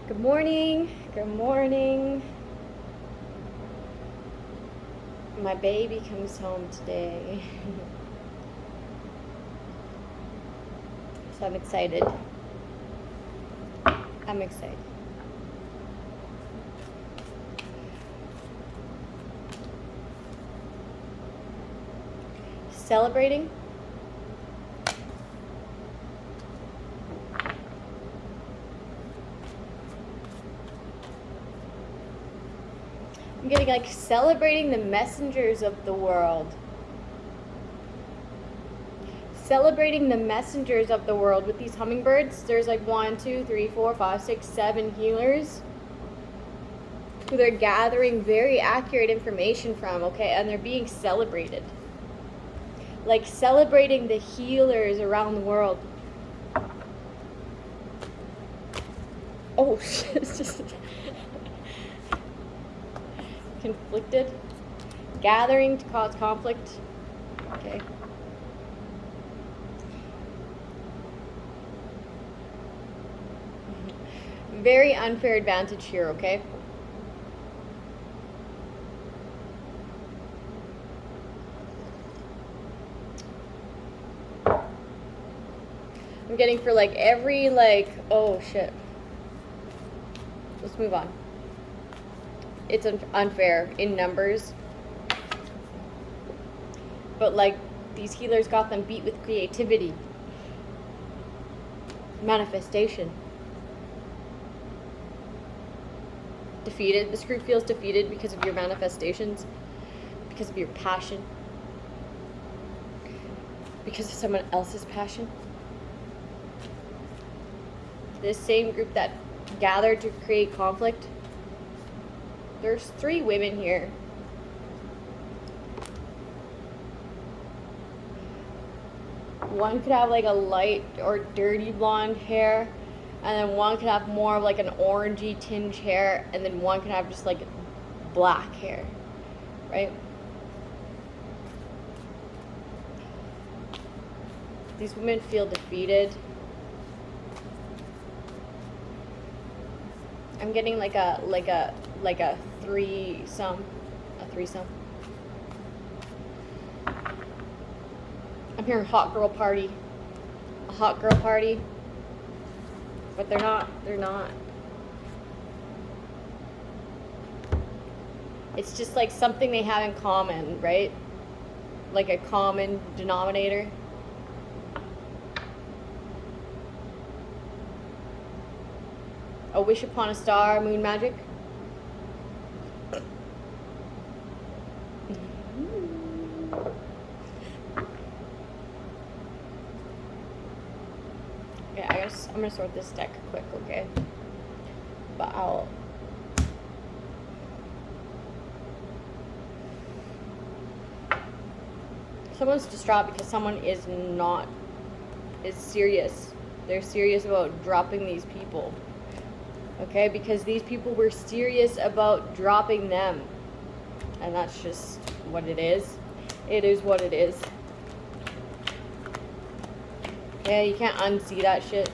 Good morning. Good morning. My baby comes home today. So I'm excited. I'm excited. Celebrating. I'm getting like celebrating the messengers of the world. Celebrating the messengers of the world with these hummingbirds. There's like 1, 2, 3, 4, 5, 6, 7 healers who they're gathering very accurate information from, okay? And they're being celebrated. Like celebrating the healers around the world. Oh, shit. It's just conflicted. Gathering to cause conflict. Okay. Very unfair advantage here, okay? I'm getting for like every like, oh shit. Let's move on. It's unfair in numbers. But like these healers got them beat with creativity. Manifestation. Defeated. This group feels defeated because of your manifestations. Because of your passion. Because of someone else's passion. This same group that gathered to create conflict. There's 3 women here. One could have like a light or dirty blonde hair, and then one could have more of like an orangey tinge hair, and then one could have just like black hair, right? These women feel defeated. I'm getting like a threesome. I'm hearing hot girl party. A hot girl party. But they're not. It's just like something they have in common, right? Like a common denominator. A wish upon a star, moon magic. Okay, I'm gonna sort this deck quick, okay? But someone's distraught because someone is serious. They're serious about dropping these people. Okay, because these people were serious about dropping them. And that's just what it is. It is what it is. Okay, you can't unsee that shit.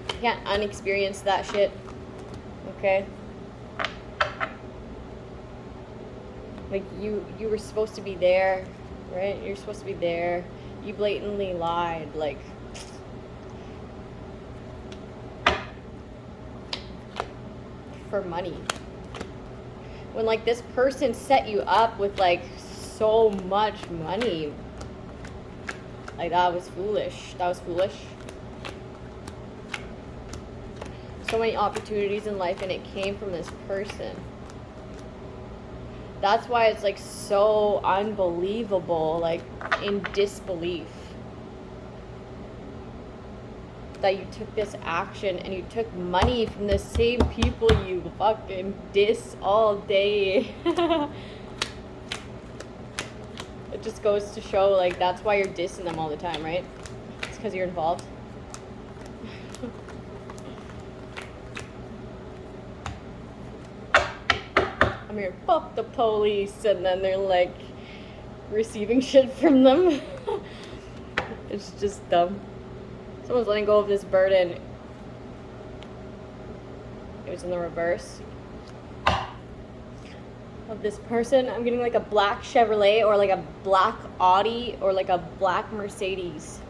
You can't unexperience that shit. Okay? Like, you were supposed to be there, right? You're supposed to be there. You blatantly lied, like... for money. When like this person set you up with like so much money, like that was foolish. So many opportunities in life, and it came from this person. That's why it's like so unbelievable, like in disbelief, that you took this action and you took money from the same people you fucking diss all day. It just goes to show, like, that's why you're dissing them all the time, right? It's because you're involved. I'm here, fuck the police, and then they're like receiving shit from them. It's just dumb. Someone's letting go of this burden was in the reverse. Of this person, I'm getting like a black Chevrolet or like a black Audi or like a black Mercedes.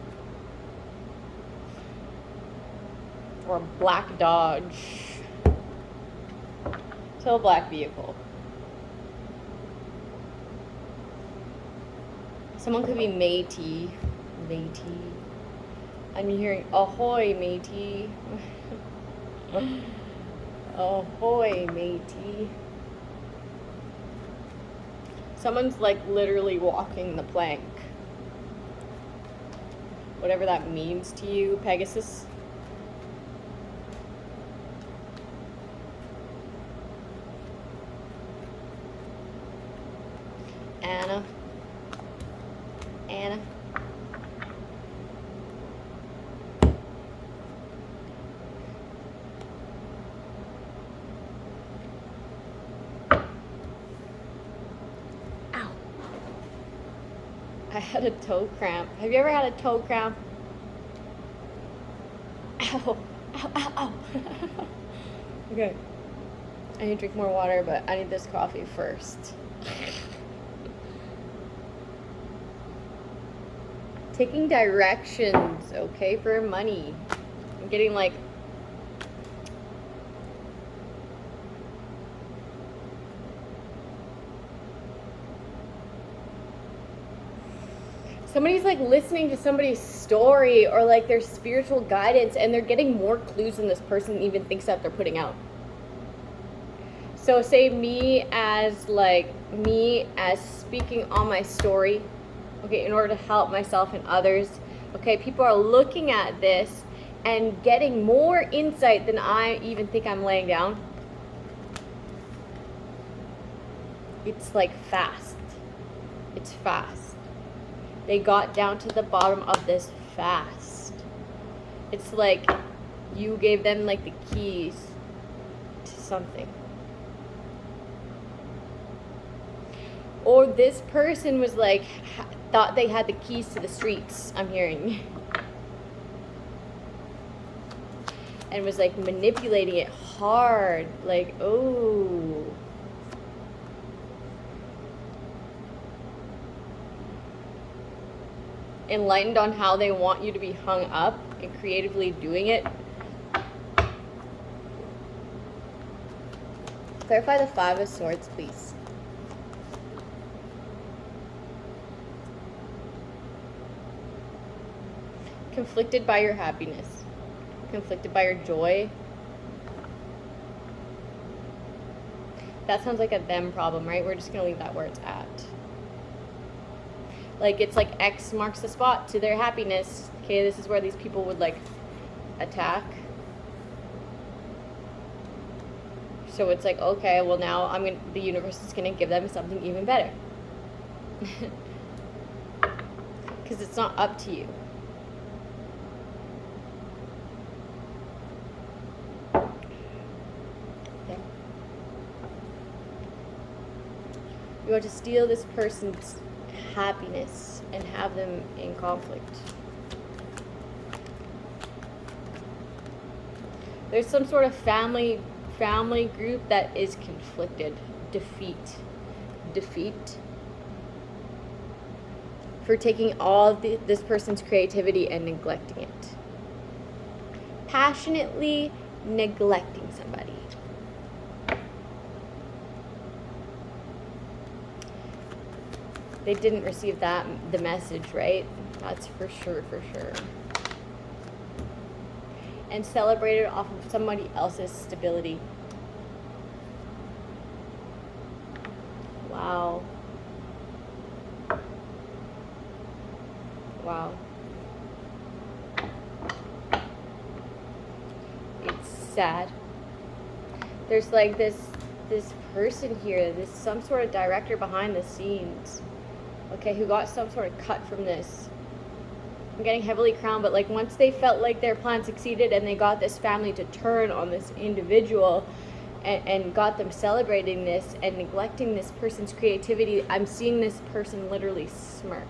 Or a black Dodge. So a black vehicle. Someone could be matey. Matey. I'm hearing ahoy matey. Ahoy matey. Someone's like literally walking the plank. Whatever that means to you, Pegasus. Anna. Anna. Ow. I had a toe cramp. Have you ever had a toe cramp? Ow. Ow, ow, ow. Okay. I need to drink more water, but I need this coffee first. Taking directions, okay, for money. I'm getting like somebody's like listening to somebody's story or like their spiritual guidance, and they're getting more clues than this person even thinks that they're putting out. So say me as speaking on my story, okay, in order to help myself and others, okay, people are looking at this and getting more insight than I even think I'm laying down. It's like fast. It's fast. They got down to the bottom of this fast. It's like you gave them like the keys to something. Or this person was like, thought they had the keys to the streets, I'm hearing. And was like manipulating it hard. Like, oh. Enlightened on how they want you to be hung up and creatively doing it. Clarify the 5 of Swords, please. Conflicted by your happiness. Conflicted by your joy. That sounds like a them problem, right? We're just going to leave that where it's at. Like, it's like X marks the spot to their happiness. Okay, this is where these people would, like, attack. So it's like, okay, well now the universe is going to give them something even better. Because it's not up to you. Okay. You want to steal this person's happiness and have them in conflict. There's some sort of family group that is conflicted. Defeat for taking all this person's creativity and neglecting it. Passionately neglecting somebody. They didn't receive the message, right? That's for sure. And celebrated off of somebody else's stability. Wow. It's sad. There's like this person here, some sort of director behind the scenes, okay, who got some sort of cut from this. I'm getting heavily crowned, but like once they felt like their plan succeeded and they got this family to turn on this individual and got them celebrating this and neglecting this person's creativity, I'm seeing this person literally smirk.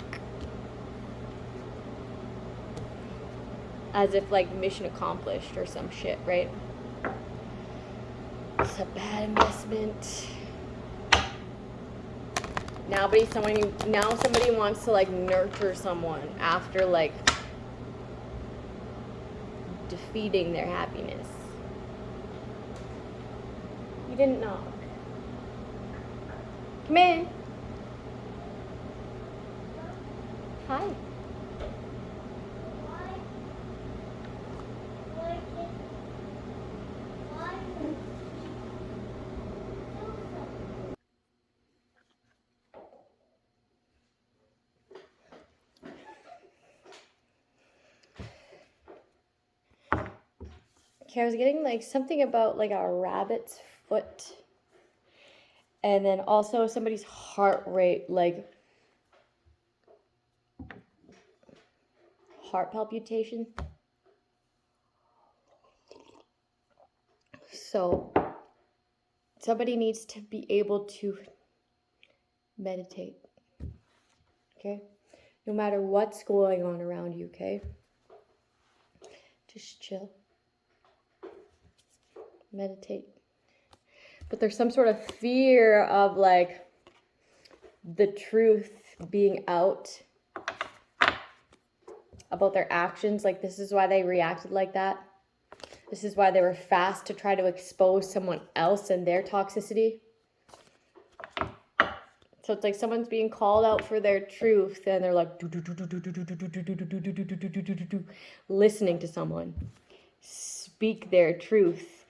As if like mission accomplished or some shit, right? It's a bad investment. Now somebody wants to like nurture someone after like defeating their happiness. You didn't knock. Come in. Hi. Okay, I was getting like something about like a rabbit's foot. And then also somebody's heart rate, like heart palpitation. So somebody needs to be able to meditate. Okay? No matter what's going on around you, okay? Just chill. Meditate. But there's some sort of fear of like the truth being out about their actions. Like this is why they reacted like that. This is why they were fast to try to expose someone else and their toxicity. So it's like someone's being called out for their truth and they're like listening to someone speak their truth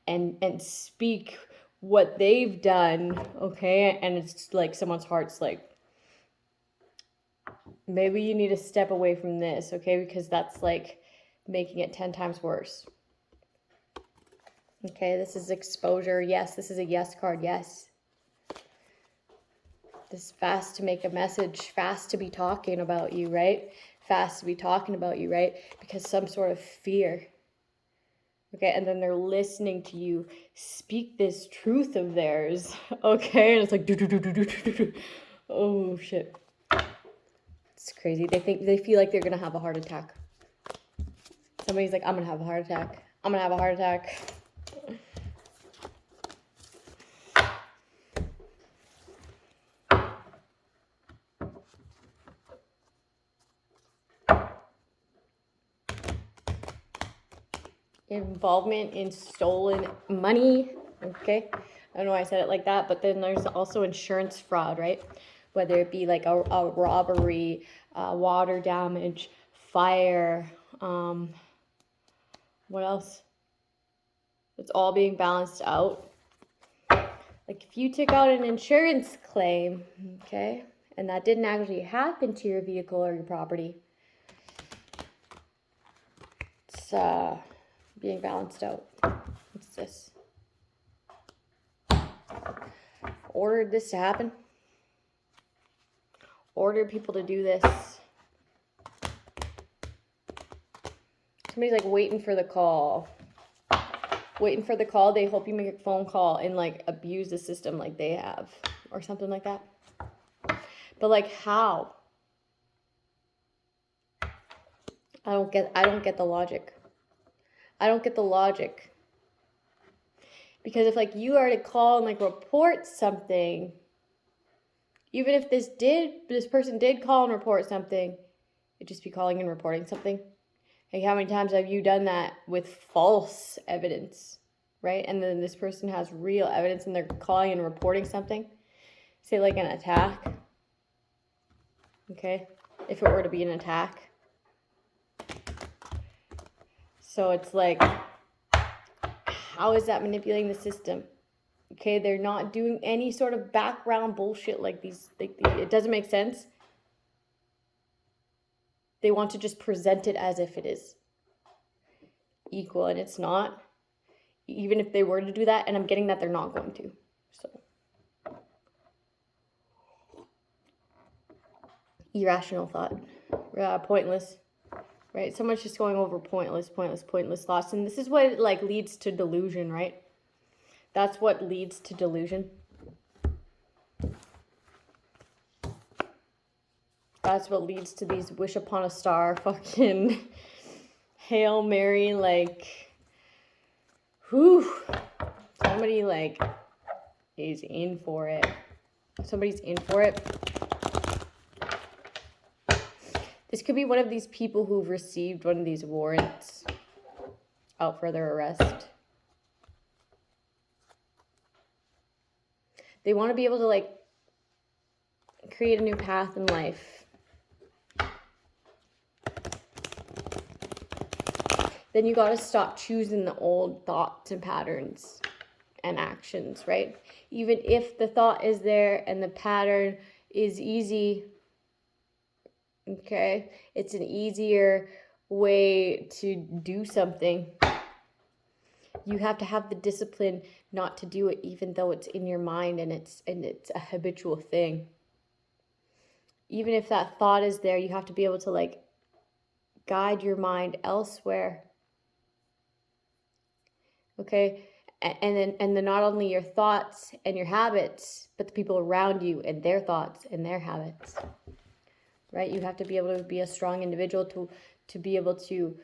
and speak what they've done, okay? And it's like someone's heart's like, maybe you need to step away from this, okay? Because that's like making it 10 times worse. Okay, this is exposure. Yes, this is a yes card. Yes. This fast to make a message, fast to be talking about you, right? Fast to be talking about you, right? Because some sort of fear. Okay, and then they're listening to you speak this truth of theirs. Okay, and it's like oh shit. It's crazy. They feel like they're gonna have a heart attack. Somebody's like, I'm gonna have a heart attack. I'm gonna have a heart attack. Involvement in stolen money. Okay, I don't know why I said it like that, but then there's also insurance fraud, right? Whether it be like a robbery, water damage, fire, what else? It's all being balanced out. Like if you took out an insurance claim, okay, and that didn't actually happen to your vehicle or your property, it's being balanced out. What's this? Ordered this to happen. Ordered people to do this. Somebody's like waiting for the call. Waiting for the call. They hope you make a phone call and like abuse the system like they have. Or something like that. But like how? I don't get the logic. I don't get the logic. Because if like you are to call and like report something, even if this person did call and report something, it'd just be calling and reporting something. Like how many times have you done that with false evidence, right? And then this person has real evidence and they're calling and reporting something. Say like an attack. Okay? If it were to be an attack. So it's like, how is that manipulating the system? Okay, they're not doing any sort of background bullshit like these. It doesn't make sense. They want to just present it as if it is equal, and it's not. Even if they were to do that, and I'm getting that they're not going to. So, irrational thought. Pointless. Right? So much just going over pointless thoughts. And this is what like leads to delusion, right? That's what leads to delusion. That's what leads to these wish upon a star fucking Hail Mary, like, whew. So somebody like is in for it. Somebody's in for it. This could be one of these people who've received one of these warrants out for their arrest. They want to be able to like create a new path in life. Then you got to stop choosing the old thoughts and patterns and actions, right? Even if the thought is there and the pattern is easy, okay? It's an easier way to do something. You have to have the discipline not to do it, even though it's in your mind and it's a habitual thing. Even if that thought is there, you have to be able to like guide your mind elsewhere. Okay? And then not only your thoughts and your habits, but the people around you and their thoughts and their habits. Right? You have to be able to be a strong individual to be able to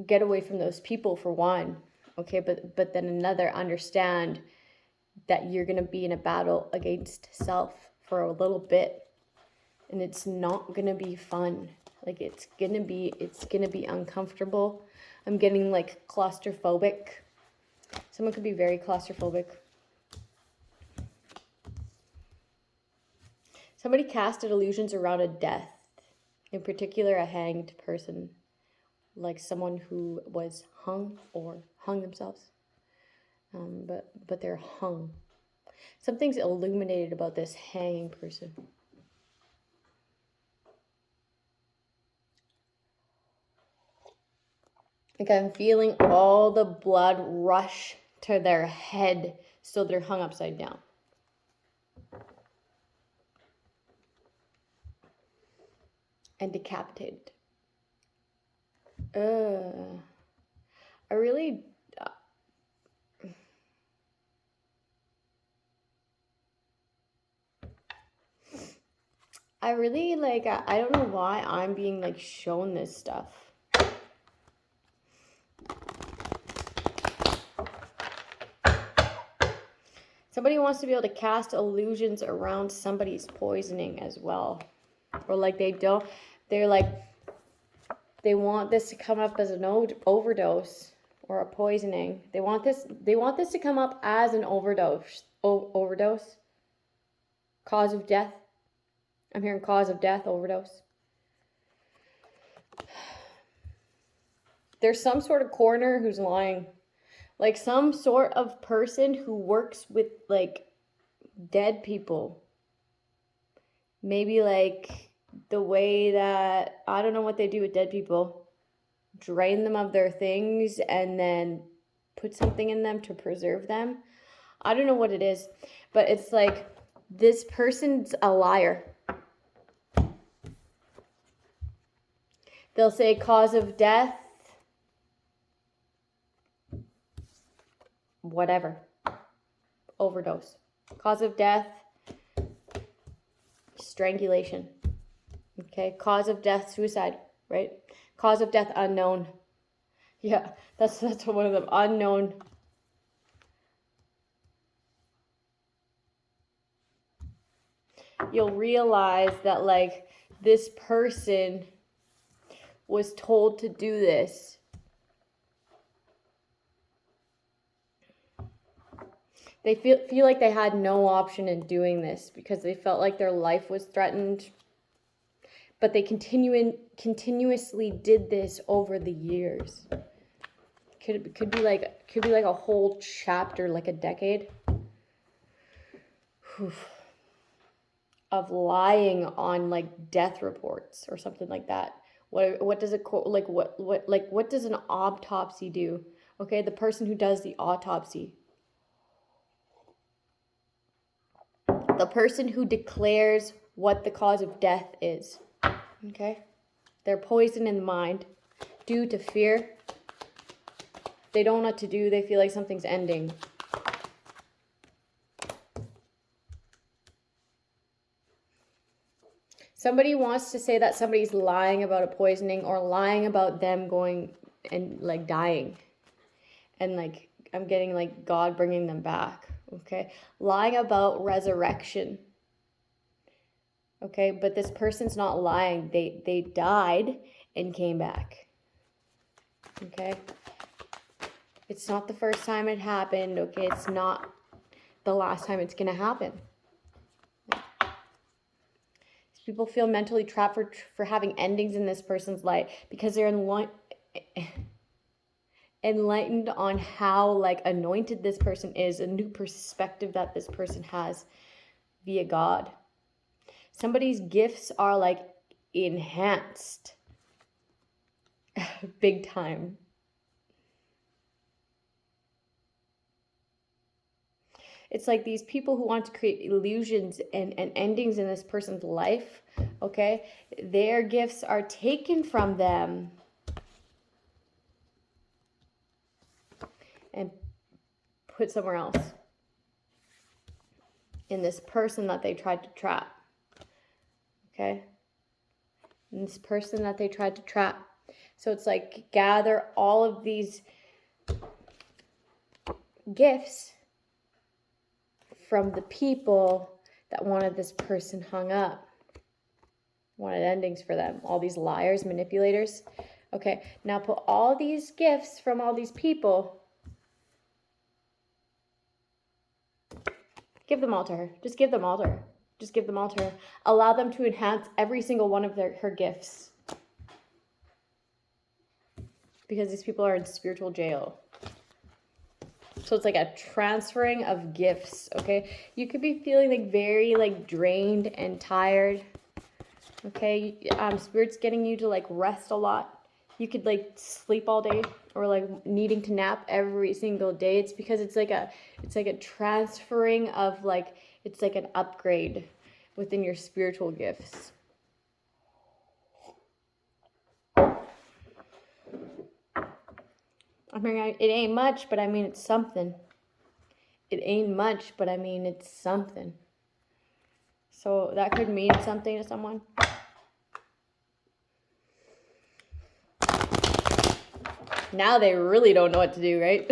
get away from those people, for one. Okay, but then another, understand that you're going to be in a battle against self for a little bit, and it's not going to be fun. Like it's going to be uncomfortable. I'm getting like claustrophobic. Someone could be very claustrophobic. Somebody casted illusions around a death, in particular a hanged person, like someone who was hung or hung themselves, but they're hung. Something's illuminated about this hanging person. Like I'm feeling all the blood rush to their head, so they're hung upside down. And decapitated. I really like, I don't know why I'm being like shown this stuff. Somebody wants to be able to cast illusions around somebody's poisoning as well. Or like they're like, they want this to come up as an overdose or a poisoning. They want this to come up as an overdose. Overdose. Cause of death. I'm hearing cause of death, overdose. There's some sort of coroner who's lying. Like some sort of person who works with like dead people. Maybe like the way that, I don't know what they do with dead people. Drain them of their things and then put something in them to preserve them. I don't know what it is, but it's like this person's a liar. They'll say cause of death, whatever, overdose. Cause of death, strangulation. Okay, cause of death, suicide, right? Cause of death, unknown. Yeah, that's one of them, unknown. You'll realize that like this person was told to do this. They feel like they had no option in doing this because they felt like their life was threatened. But they continuously did this over the years. Could be like a whole chapter, like a decade. Of lying on like death reports or something like that. What does it like what does an autopsy do? Okay, the person who does the autopsy. The person who declares what the cause of death is. Okay? They're poisoned in the mind due to fear. They don't know what to do. They feel like something's ending. Somebody wants to say that somebody's lying about a poisoning or lying about them going and like dying. And like I'm getting like God bringing them back. Okay. Lying about resurrection. Okay. But this person's not lying. They died and came back. Okay. It's not the first time it happened. Okay. It's not the last time it's going to happen. People feel mentally trapped for having endings in this person's life because they're enlightened on how like anointed this person is, a new perspective that this person has via God. Somebody's gifts are like enhanced big time. It's like these people who want to create illusions and endings in this person's life, okay? Their gifts are taken from them and put somewhere else in this person that they tried to trap, okay? And this person that they tried to trap. So it's like gather all of these gifts from the people that wanted this person hung up, wanted endings for them, all these liars, manipulators. Okay, now put all these gifts from all these people, give them all to her. Just give them all to her. Just give them all to her. Allow them to enhance every single one of her gifts. Because these people are in spiritual jail. So it's like a transferring of gifts, okay? You could be feeling like very like drained and tired, okay? Spirit's getting you to like rest a lot. You could like sleep all day or like needing to nap every single day. It's because it's like a transferring of like, it's like an upgrade within your spiritual gifts. I mean, it ain't much, but I mean, it's something. It ain't much, but I mean, it's something. So that could mean something to someone. Now they really don't know what to do, right?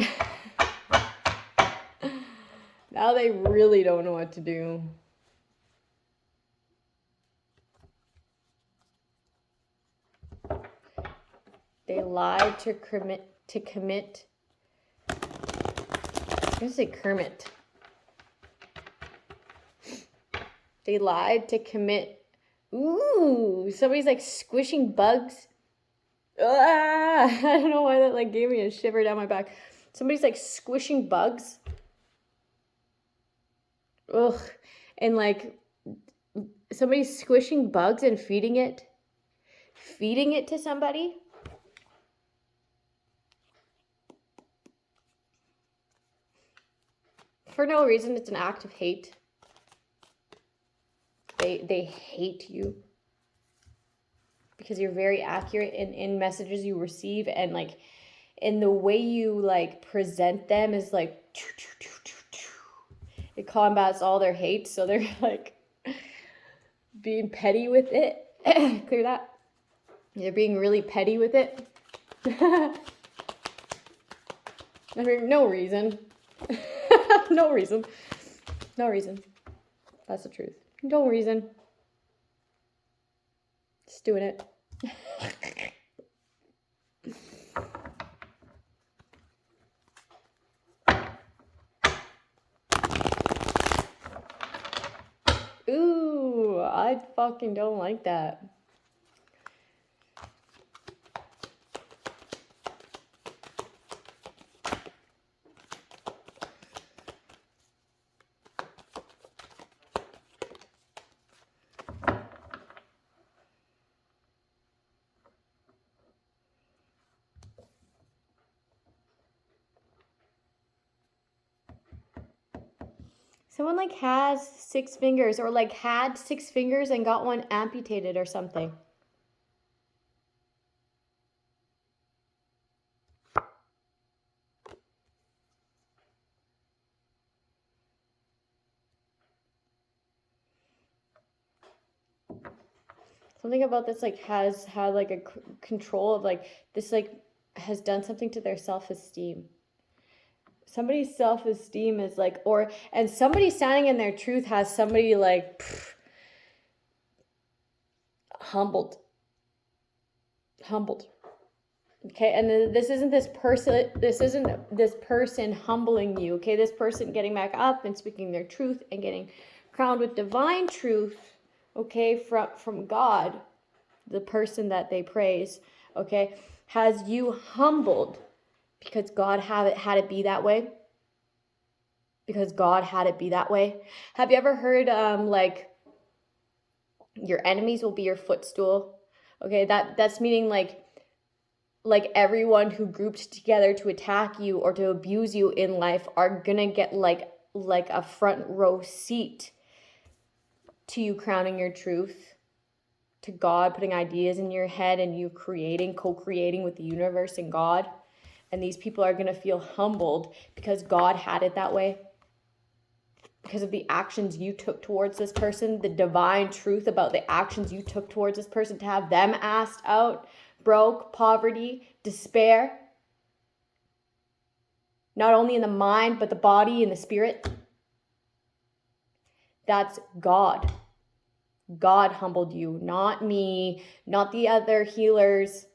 Now they really don't know what to do. They lied to commit. I'm gonna say Kermit. They lied to commit. Ooh, somebody's like squishing bugs. I don't know why that like gave me a shiver down my back. Somebody's like squishing bugs. Ugh. And like somebody's squishing bugs and feeding it to somebody. For no reason. It's an act of hate. They hate you because you're very accurate in messages you receive, and like in the way you like present them is like it combats all their hate. So they're like being petty with it. Clear that. They're being really petty with it. I mean, no reason. No reason. That's the truth. No reason. Just doing it. Ooh, I fucking don't like that. Someone like has 6 fingers, or like had 6 fingers and got one amputated or something. Something about this like has had like a control of like this, like has done something to their self-esteem. somebody's self-esteem is like, and somebody standing in their truth has somebody like humbled. Okay, and this isn't this person humbling you. Okay, this person getting back up and speaking their truth and getting crowned with divine truth, okay, from God, the person that they praise, okay, has you humbled because God had it be that way. Because God had it be that way. Have you ever heard like your enemies will be your footstool? Okay, that's meaning like everyone who grouped together to attack you or to abuse you in life are gonna get like a front row seat to you crowning your truth, to God putting ideas in your head and you co-creating with the universe and God. And these people are gonna feel humbled because God had it that way. Because of the actions you took towards this person, the divine truth about the actions you took towards this person, to have them asked out, broke, poverty, despair, not only in the mind, but the body and the spirit. That's God. God humbled you, not me, not the other healers.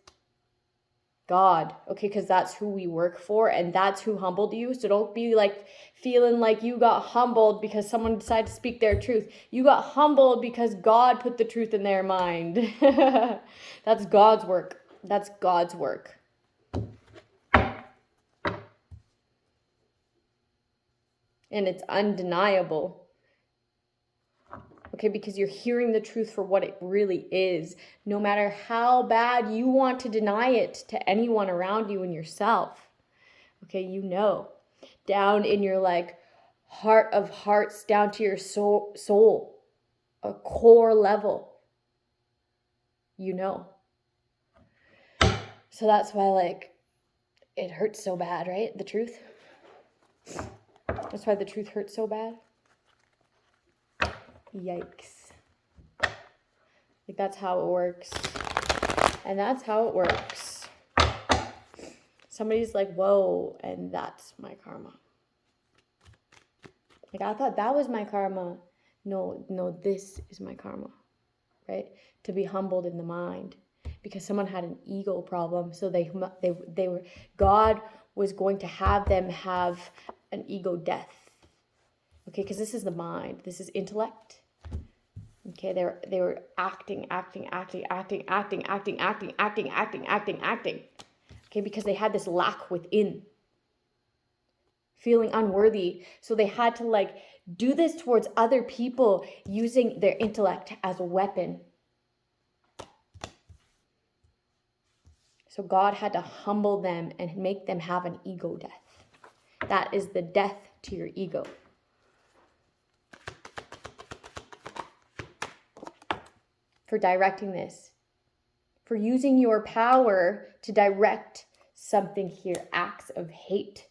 God, okay, because that's who we work for and that's who humbled you. So don't be like feeling like you got humbled because someone decided to speak their truth. You got humbled because God put the truth in their mind. That's God's work. That's God's work. And it's undeniable. Okay, because you're hearing the truth for what it really is, no matter how bad you want to deny it to anyone around you and yourself. Okay, you know, down in your like heart of hearts, down to your soul, a core level, you know. So that's why like it hurts so bad, right? The truth. That's why the truth hurts so bad. Yikes. Like that's how it works. And that's how it works. Somebody's like, whoa, and that's my karma. Like I thought that was my karma. No, this is my karma, right? To be humbled in the mind because someone had an ego problem. So they were, God was going to have them have an ego death. Okay, because this is the mind. This is intellect. Okay, they were acting. Okay, because they had this lack within. Feeling unworthy. So they had to like do this towards other people using their intellect as a weapon. So God had to humble them and make them have an ego death. That is the death to your ego. For directing this. For using your power to direct something here. Acts of hate.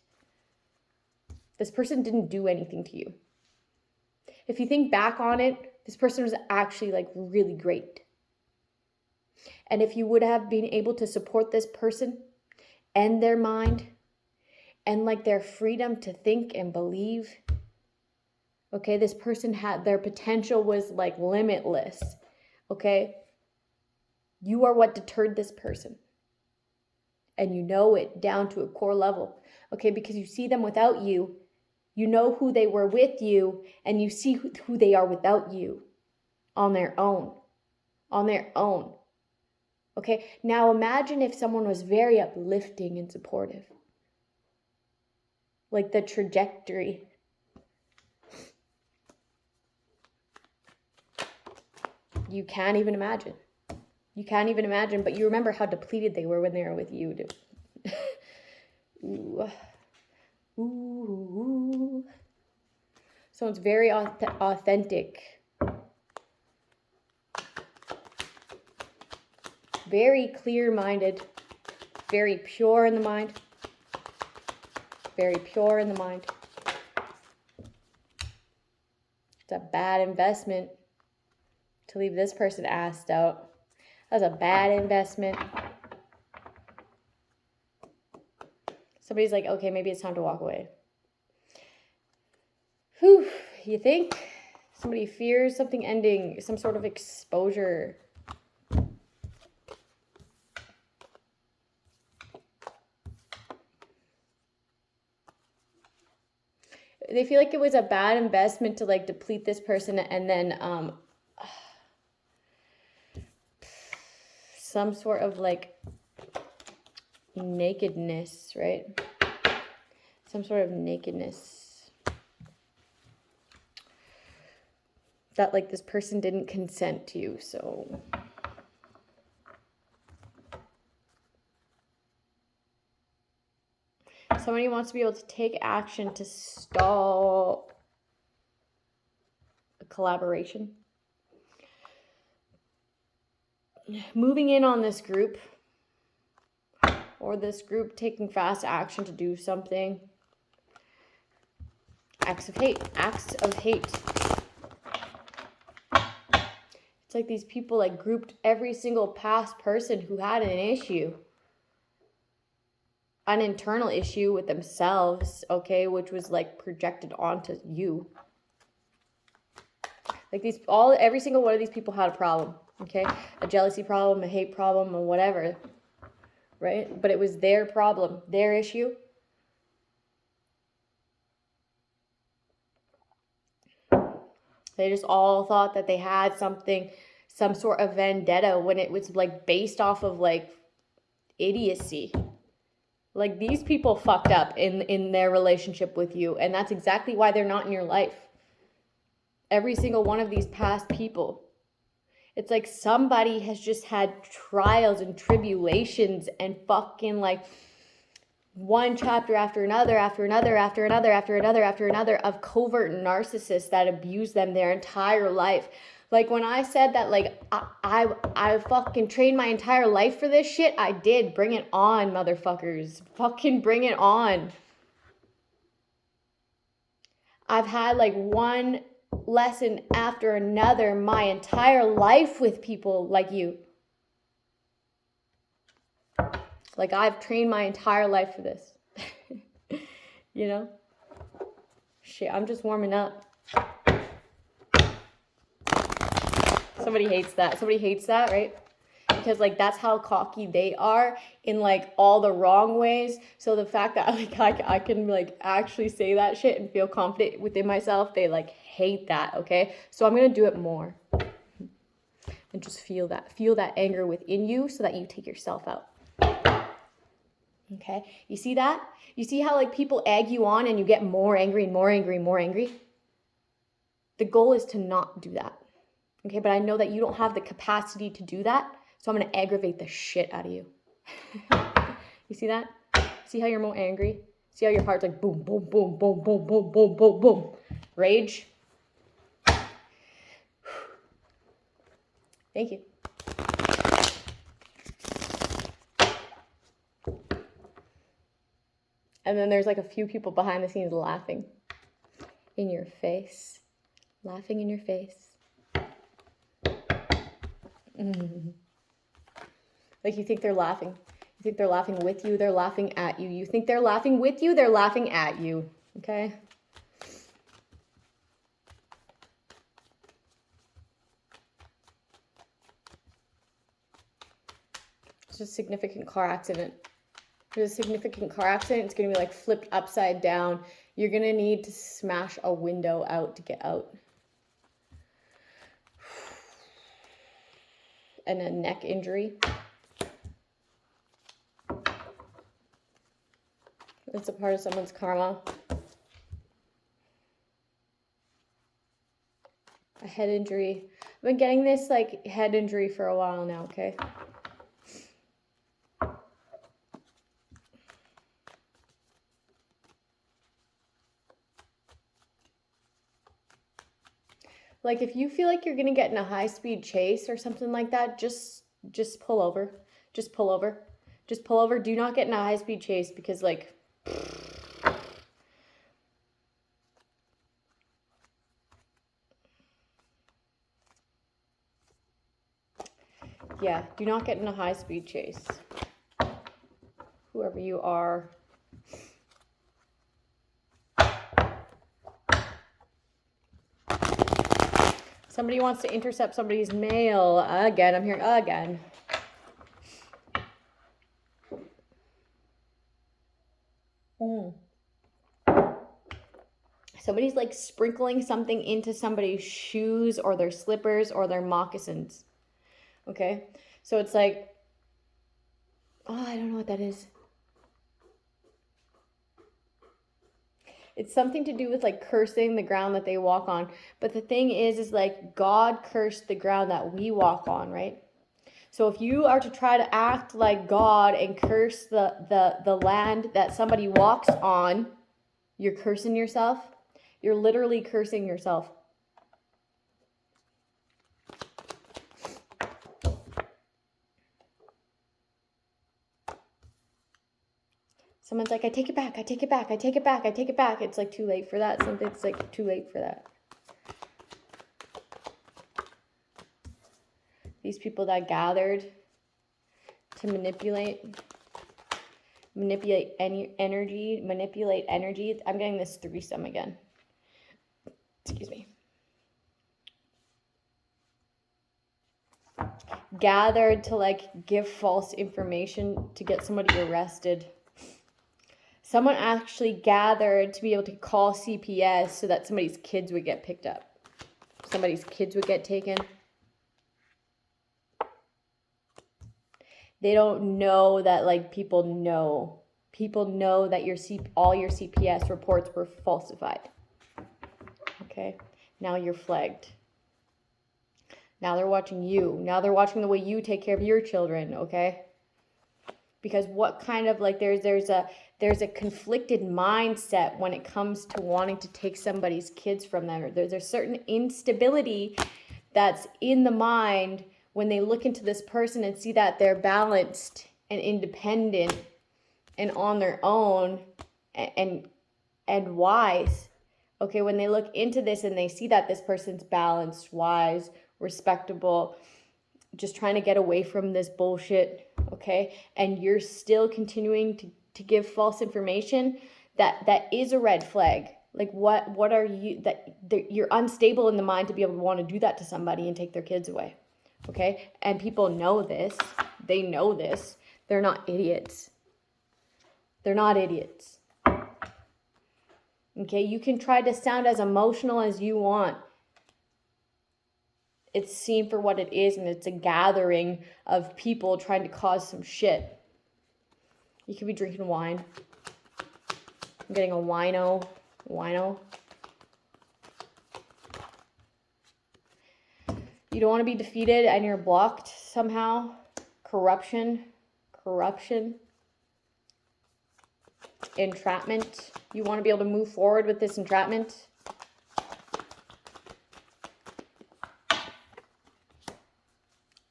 This person didn't do anything to you. If you think back on it, this person was actually like really great. And if you would have been able to support this person and their mind and like their freedom to think and believe, okay, this person had, their potential was like limitless, okay? You are what deterred this person. And you know it down to a core level, okay? Because you see them without you. You know who they were with you, and you see who they are without you on their own. On their own. Okay, now imagine if someone was very uplifting and supportive. Like the trajectory. You can't even imagine. You can't even imagine, but you remember how depleted they were when they were with you. Ooh. Ooh. So it's very authentic. Very clear-minded. Very pure in the mind. Very pure in the mind. It's a bad investment to leave this person asked out. That's a bad investment. Somebody's like, okay, maybe it's time to walk away. Whew, you think? Somebody fears something ending, some sort of exposure. They feel like it was a bad investment to like deplete this person and then some sort of like nakedness, right? Some sort of nakedness that like this person didn't consent to, so somebody wants to be able to take action to stall a collaboration. Moving in on this group, or this group taking fast action to do something. Acts of hate. It's like these people like grouped every single past person who had an issue. An internal issue with themselves, okay, which was like projected onto you. Like every single one of these people had a problem, okay? A jealousy problem, a hate problem, or whatever, right? But it was their problem, their issue. They just all thought that they had something, some sort of vendetta when it was like based off of like idiocy. Like these people fucked up in their relationship with you, and that's exactly why they're not in your life. Every single one of these past people. It's like somebody has just had trials and tribulations and fucking like one chapter after another of covert narcissists that abuse them their entire life. Like when I said that, like, I fucking trained my entire life for this shit, I did. Bring it on, motherfuckers. Fucking bring it on. I've had like one lesson after another my entire life with people like you. Like I've trained my entire life for this. You know? Shit, I'm just warming up. Somebody hates that. Somebody hates that, right? Because like that's how cocky they are in like all the wrong ways. So the fact that like I can like actually say that shit and feel confident within myself, they like hate that, okay? So I'm gonna do it more. And just feel that anger within you so that you take yourself out. Okay, you see that? You see how like people egg you on and you get more angry and more angry and more angry? The goal is to not do that. Okay, but I know that you don't have the capacity to do that, so I'm going to aggravate the shit out of you. You see that? See how you're more angry? See how your heart's like boom, boom, boom, boom, boom, boom, boom, boom, boom. Rage. Thank you. And then there's like a few people behind the scenes laughing in your face. Laughing in your face. Like you think they're laughing. You think they're laughing with you, they're laughing at you. You think they're laughing with you, they're laughing at you. Okay? It's a significant car accident. There's a significant car accident. It's going to be like flipped upside down. You're going to need to smash a window out to get out. And a neck injury. It's a part of someone's karma. A head injury. I've been getting this like head injury for a while now, okay? Like if you feel like you're going to get in a high-speed chase or something like that, just pull over. Just pull over. Just pull over. Do not get in a high-speed chase because like... Yeah, do not get in a high-speed chase. Whoever you are. Somebody wants to intercept somebody's mail. Again, I'm hearing again. Somebody's like sprinkling something into somebody's shoes or their slippers or their moccasins. Okay? So it's like, oh, I don't know what that is. It's something to do with like cursing the ground that they walk on. But the thing is like God cursed the ground that we walk on, right? So if you are to try to act like God and curse the land that somebody walks on, you're cursing yourself. You're literally cursing yourself. Someone's like, I take it back, I take it back, I take it back, I take it back. It's like too late for that. It's like too late for that. These people that gathered to manipulate energy. I'm getting this threesome again. Excuse me. Gathered to like give false information to get somebody arrested. Someone actually gathered to be able to call CPS so that somebody's kids would get picked up. Somebody's kids would get taken. They don't know that like people know. People know that all your CPS reports were falsified. Okay? Now you're flagged. Now they're watching you. Now they're watching the way you take care of your children, okay? Because what kind of like there's a conflicted mindset when it comes to wanting to take somebody's kids from them. There's a certain instability that's in the mind when they look into this person and see that they're balanced and independent and on their own and wise. Okay, when they look into this and they see that this person's balanced, wise, respectable, just trying to get away from this bullshit, okay? And you're still continuing to give false information, that is a red flag. Like what are you, that you're unstable in the mind to be able to want to do that to somebody and take their kids away, okay? And people know this. They know this. They're not idiots. They're not idiots. Okay, you can try to sound as emotional as you want. It's seen for what it is, and it's a gathering of people trying to cause some shit. You could be drinking wine. I'm getting a wino. You don't want to be defeated and you're blocked somehow. Corruption. Entrapment. You want to be able to move forward with this entrapment.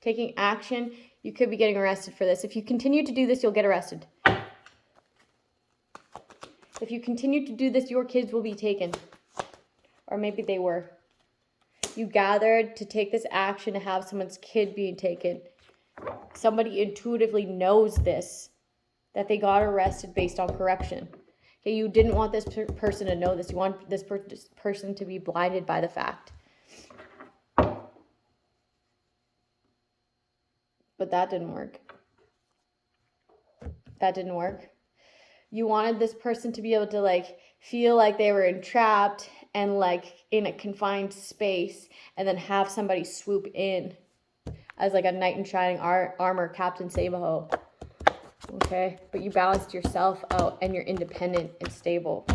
Taking action. You could be getting arrested for this. If you continue to do this, you'll get arrested. If you continue to do this, your kids will be taken. Or maybe they were. You gathered to take this action to have someone's kid being taken. Somebody intuitively knows this, that they got arrested based on corruption. Okay, you didn't want this person to know this. You want this person to be blinded by the fact. But that didn't work. You wanted this person to be able to like feel like they were entrapped and like in a confined space, and then have somebody swoop in as like a knight in shining armor, Captain Save-A-Ho. Okay, but you balanced yourself out and you're independent and stable.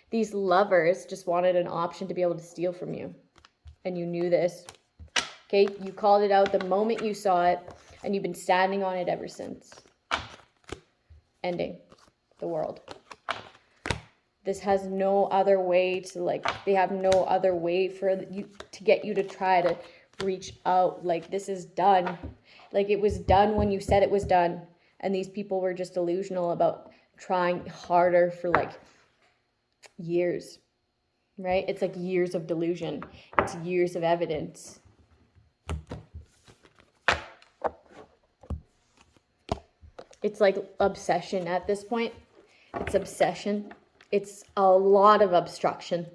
These lovers just wanted an option to be able to steal from you, and you knew this. Okay, you called it out the moment you saw it, and you've been standing on it ever since. Ending the world. This has no other way to like, they have no other way for you to get you to try to reach out. Like, this is done. Like, it was done when you said it was done. And these people were just delusional about trying harder for like years, right? It's like years of delusion. It's years of evidence. It's like obsession at this point. It's obsession. It's a lot of obstruction.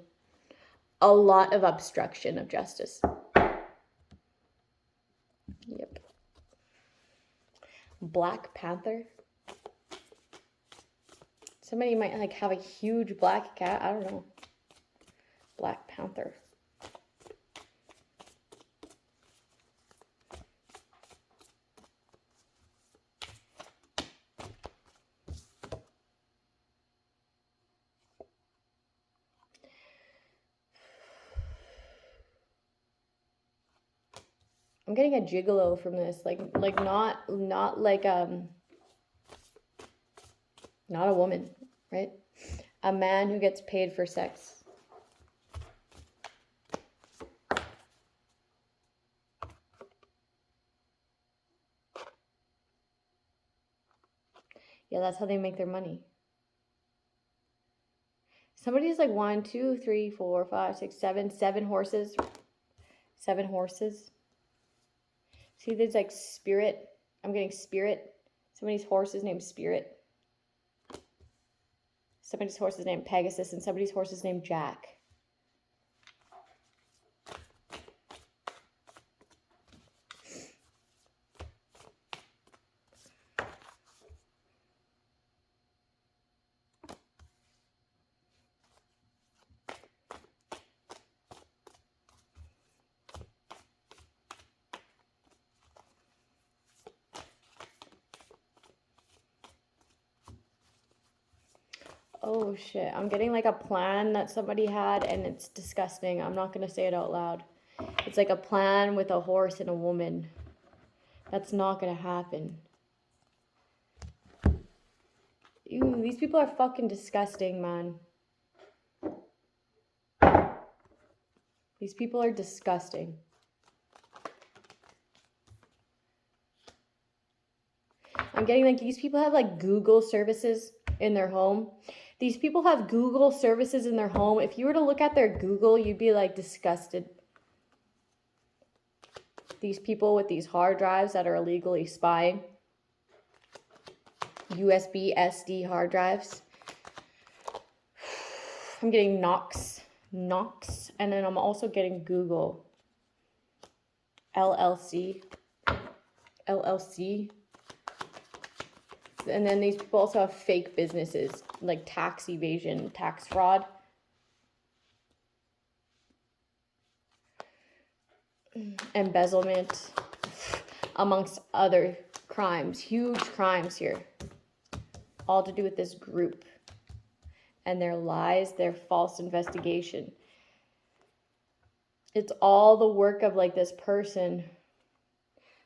a lot of obstruction of justice. Yep. Black Panther. Somebody might like have a huge black cat. I don't know. Black Panther. I'm getting a gigolo from this, like not like not a woman, right? A man who gets paid for sex. Yeah, that's how they make their money. Somebody's like 1, 2, 3, 4, 5, 6, 7 horses. 7 horses. See, there's like Spirit. I'm getting Spirit. Somebody's horse is named Spirit. Somebody's horse is named Pegasus, and somebody's horse is named Jack. Oh shit, I'm getting like a plan that somebody had and it's disgusting. I'm not going to say it out loud. It's like a plan with a horse and a woman. That's not going to happen. Ew, these people are fucking disgusting, man. These people are disgusting. I'm getting like these people have like Google services in their home. These people have Google services in their home. If you were to look at their Google, you'd be like disgusted. These people with these hard drives that are illegally spying. USB, SD hard drives. I'm getting Knox. And then I'm also getting Google. LLC. And then these people also have fake businesses like tax evasion, tax fraud. Embezzlement, amongst other crimes, huge crimes here. All to do with this group and their lies, their false investigation. It's all the work of like this person.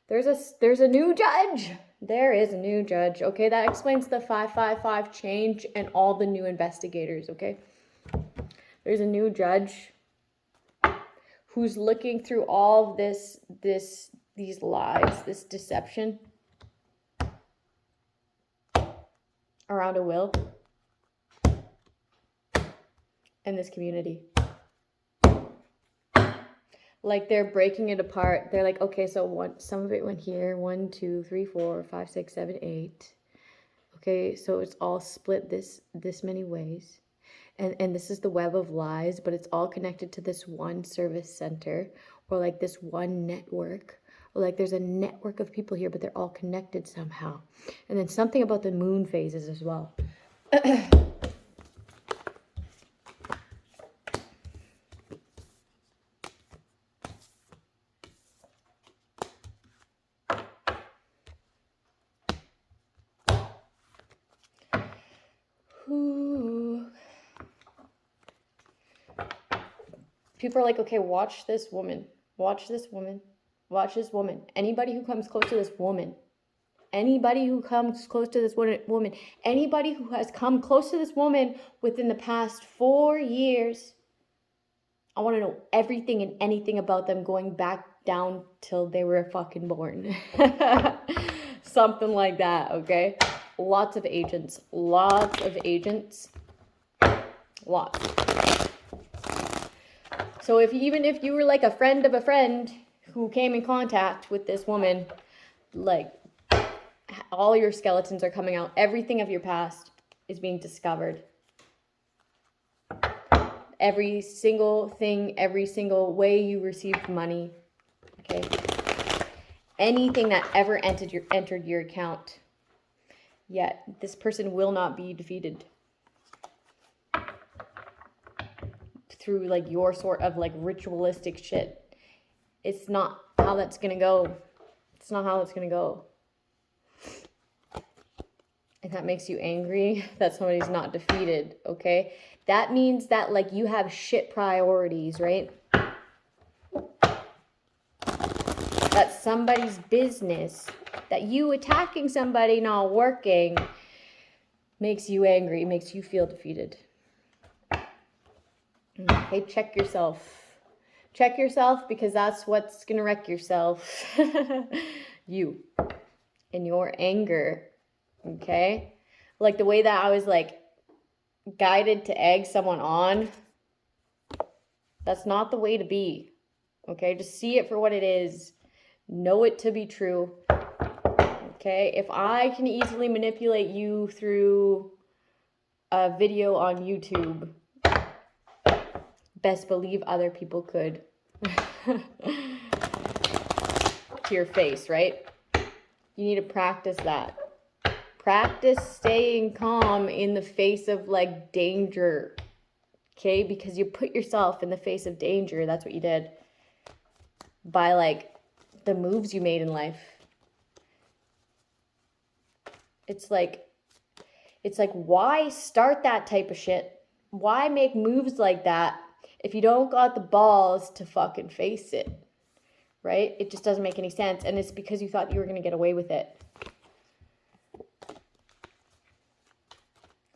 There's a new judge. There is a new judge. Okay, that explains the 555 change and all the new investigators, okay? There's a new judge who's looking through all of these lies, this deception around a will in this community. Like they're breaking it apart. They're like, okay, so some of it went here. 1, 2, 3, 4, 5, 6, 7, 8. Okay, so it's all split this many ways. And this is the web of lies, but it's all connected to this one service center or like this one network. Or like there's a network of people here, but they're all connected somehow. And then something about the moon phases as well. People are like, okay, watch this woman. Watch this woman. Watch this woman. Anybody who comes close to this woman. Anybody who comes close to this woman. Anybody who has come close to this woman within the past 4 years. I want to know everything and anything about them going back down till they were fucking born. Something like that, okay? Lots of agents. Lots of agents. Lots. So even if you were like a friend of a friend who came in contact with this woman, like all your skeletons are coming out. Everything of your past is being discovered. every single thing, every single way you received money, okay? Anything that ever entered your account. Yet this person will not be defeated through like your sort of like ritualistic shit. It's not how that's gonna go. It's not how it's gonna go. And that makes you angry that somebody's not defeated, okay? That means that like you have shit priorities, right? That's somebody's business. That you attacking somebody not working makes you angry, makes you feel defeated. Okay, check yourself. Check yourself, because that's what's gonna wreck yourself. You. In your anger. Okay? Like the way that I was like guided to egg someone on. That's not the way to be. Okay? Just see it for what it is. Know it to be true. Okay? If I can easily manipulate you through a video on YouTube, best believe other people could. To your face, right? You need to practice that. Practice staying calm in the face of like danger. Okay? Because you put yourself in the face of danger. That's what you did. By like the moves you made in life. It's like, why start that type of shit? Why make moves like that if you don't got the balls to fucking face it? Right? It just doesn't make any sense. And it's because you thought you were going to get away with it.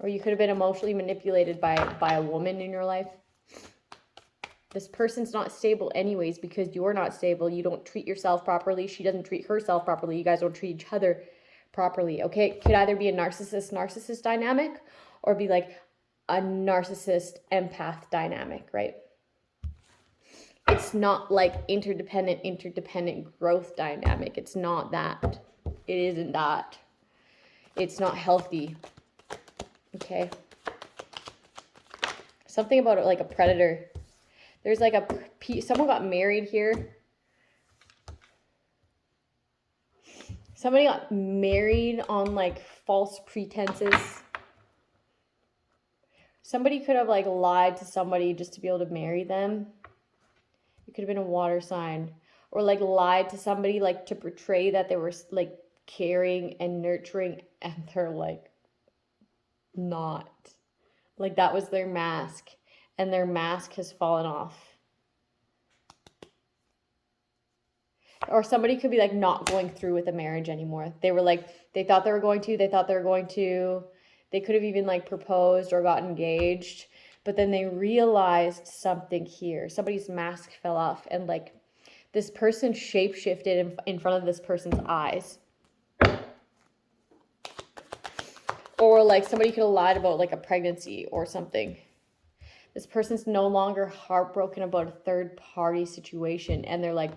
Or you could have been emotionally manipulated by a woman in your life. This person's not stable anyways because you're not stable. You don't treat yourself properly. She doesn't treat herself properly. You guys don't treat each other properly. Okay? It could either be a narcissist dynamic or be like a narcissist empath dynamic, right? It's not like interdependent growth dynamic. It's not that. It isn't that. It's not healthy. Okay. Something about it like a predator. There's like someone got married here. Somebody got married on like false pretenses. Somebody could have like lied to somebody just to be able to marry them. It could have been a water sign. Or like lied to somebody like to portray that they were like caring and nurturing, and they're like not. Like that was their mask, and their mask has fallen off. Or somebody could be like not going through with a marriage anymore. They were like, they thought they were going to, they could have even like proposed or got engaged, but then they realized something here. Somebody's mask fell off, and like this person shapeshifted in front of this person's eyes. Or like somebody could have lied about like a pregnancy or something. This person's no longer heartbroken about a third party situation, and they're like,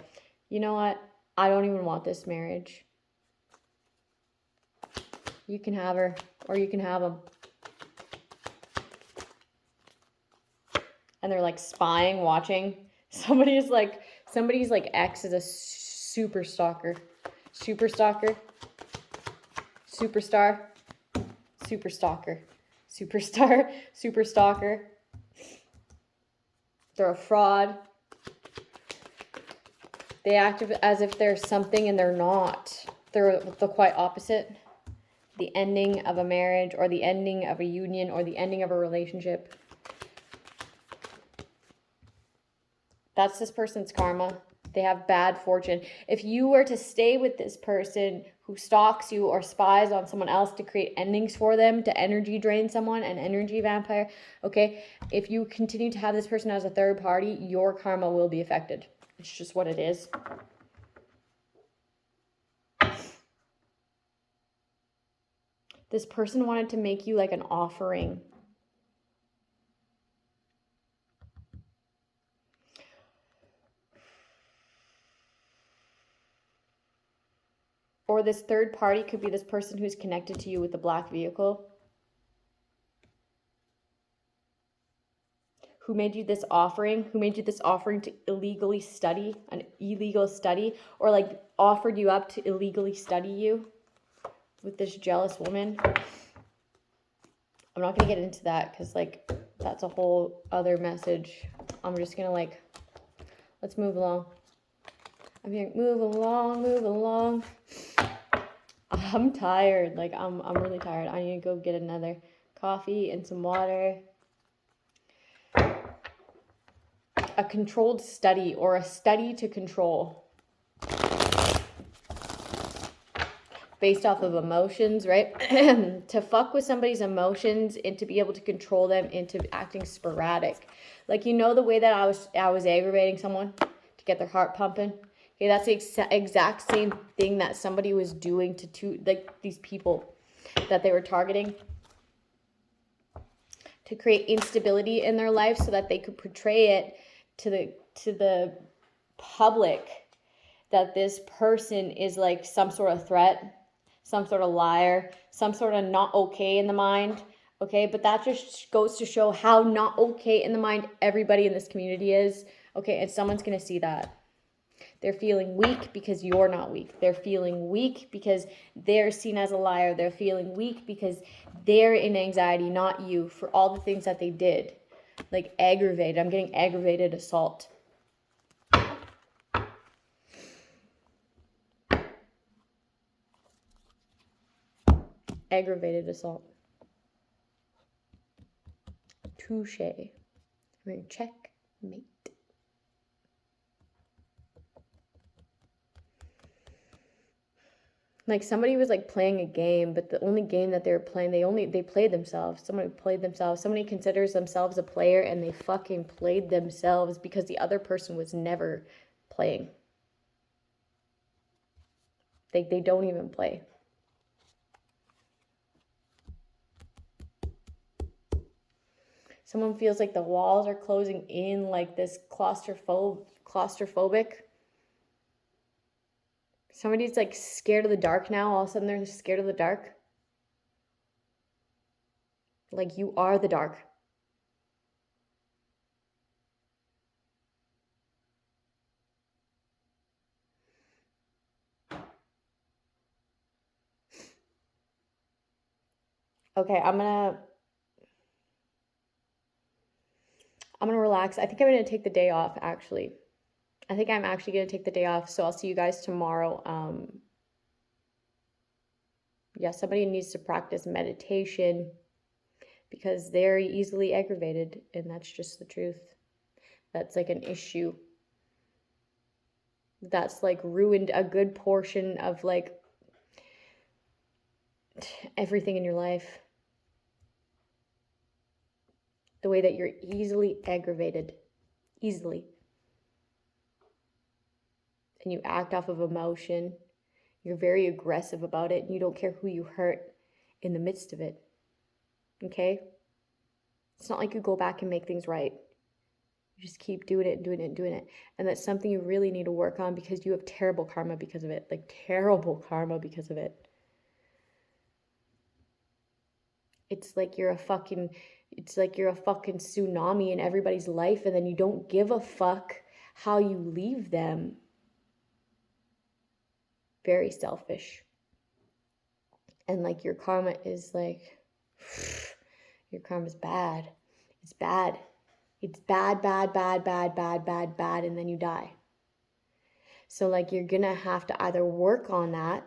you know what? I don't even want this marriage. You can have her, or you can have him. And they're like spying, watching. Somebody's like ex is a super stalker. Super stalker. Superstar. Super stalker. Superstar. Super stalker. They're a fraud. They act as if they're something and they're not. They're the quite opposite. The ending of a marriage, or the ending of a union, or the ending of a relationship. That's this person's karma. They have bad fortune. If you were to stay with this person who stalks you or spies on someone else to create endings for them, to energy drain someone, an energy vampire, okay? If you continue to have this person as a third party, your karma will be affected. It's just what it is. This person wanted to make you like an offering. Or this third party could be this person who's connected to you with the black vehicle, Who made you this offering? Who made you this offering to illegally study, an illegal study, or like offered you up to illegally study you with this jealous woman? I'm not going to get into that because like that's a whole other message. I'm just going to like, let's move along. I'm hearing move along, move along. I'm tired. Like I'm really tired. I need to go get another coffee and some water. A controlled study, or a study to control based off of emotions, right? To fuck with somebody's emotions and to be able to control them into acting sporadic. Like, you know, the way that I was aggravating someone to get their heart pumping. Okay, that's the exact same thing that somebody was doing to like these people that they were targeting, to create instability in their life so that they could portray it to the public that this person is like some sort of threat, some sort of liar, some sort of not okay in the mind. Okay, but that just goes to show how not okay in the mind everybody in this community is. Okay, and someone's gonna see that. They're feeling weak because you're not weak. They're feeling weak because they're seen as a liar. They're feeling weak because they're in anxiety, not you, for all the things that they did. Like aggravated. I'm getting aggravated assault. Aggravated assault. Touche. We're going to checkmate. Like somebody was like playing a game, but the only game that they were playing, they played themselves. Somebody played themselves. Somebody considers themselves a player and they fucking played themselves because the other person was never playing. They don't even play. Someone feels like the walls are closing in, like this claustrophobic. Somebody's like scared of the dark now. All of a sudden they're scared of the dark. Like you are the dark. Okay, I'm gonna relax. I think I'm gonna take the day off, actually. I think I'm actually gonna take the day off, so I'll see you guys tomorrow. Yeah, somebody needs to practice meditation because they're easily aggravated, and that's just the truth. That's like an issue. That's like ruined a good portion of like everything in your life. The way that you're easily aggravated. Easily. And you act off of emotion. You're very aggressive about it. And you don't care who you hurt in the midst of it. Okay? It's not like you go back and make things right. You just keep doing it and doing it and doing it. And that's something you really need to work on because you have terrible karma because of it. Like terrible karma because of it. It's like you're a fucking tsunami in everybody's life, and then you don't give a fuck how you leave them. Very selfish. And like your karma is like, your karma's bad. It's bad. It's bad, bad, bad, bad, bad, bad, bad, and then you die. So like you're gonna have to either work on that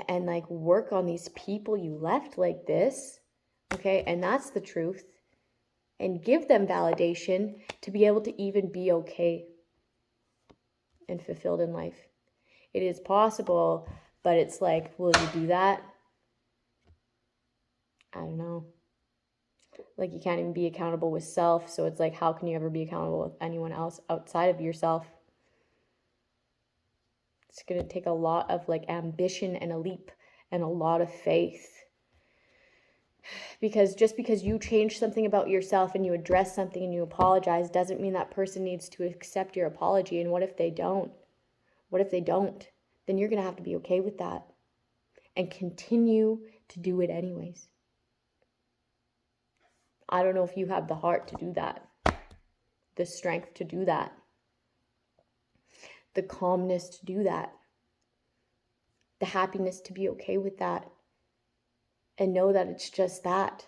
and like work on these people you left like this, okay? And that's the truth. And give them validation to be able to even be okay and fulfilled in life. It is possible, but it's like, will you do that? I don't know. Like you can't even be accountable with self. So it's like, how can you ever be accountable with anyone else outside of yourself? It's going to take a lot of like ambition and a leap and a lot of faith. Because just because you change something about yourself and you address something and you apologize doesn't mean that person needs to accept your apology. And what if they don't? What if they don't? Then you're going to have to be okay with that and continue to do it anyways. I don't know if you have the heart to do that, the strength to do that, the calmness to do that, the happiness to be okay with that, and know that it's just that.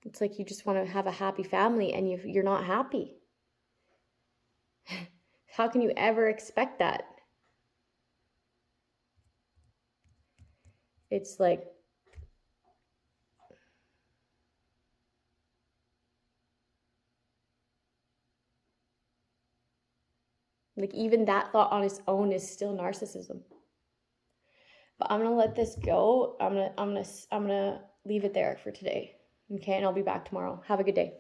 It's like you just want to have a happy family and you're not happy. How can you ever expect that? It's like, even that thought on its own is still narcissism. But I'm gonna let this go. I'm gonna leave it there for today. Okay, and I'll be back tomorrow. Have a good day.